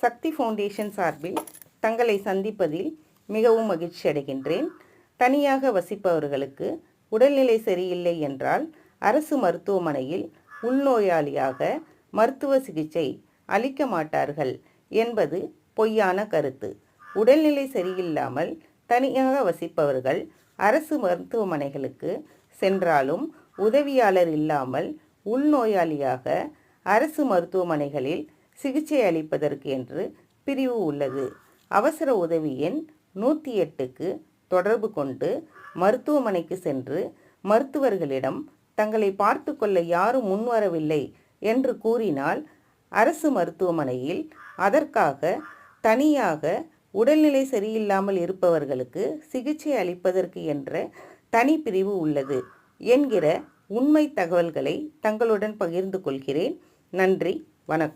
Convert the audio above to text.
சக்தி foundation சார்பில் தங்களை சந்திப்பதில் மிகவும் மகிழ்ச்சி அடைகின்றேன். தனியாக வசிப்பவர்களுக்கு உடல்நிலை சரியில்லை என்றால் அரசு மருத்துவமனையில் உள்நோயாளியாக மருத்துவ சிகிச்சை அளிக்க மாட்டார்கள் என்பது பொய்யான கருத்து. உடல்நிலை சரியில்லாமல் தனியாக வசிப்பவர்கள் அரசு மருத்துவமனைகளுக்கு சென்றாலும் உதவியாளர் இல்லாமல் உள்நோயாளியாக அரசு மருத்துவமனைகளில் சிகிச்சை அளிப்பதற்கு என்று பிரிவு உள்ளது. அவசர உதவி எண் 108க்கு தொடர்பு கொண்டு மருத்துவமனைக்கு சென்று மருத்துவர்களிடம் தங்களை பார்த்து கொள்ள யாரும் முன்வரவில்லை என்று கூறினால் அரசு மருத்துவமனையில் அதற்காக தனியாக உடல்நிலை சரியில்லாமல் இருப்பவர்களுக்கு சிகிச்சை அளிப்பதற்கு என்ற தனி பிரிவு உள்ளது என்கிற உண்மை தகவல்களை தங்களுடன் பகிர்ந்து கொள்கிறேன். நன்றி, வணக்கம்.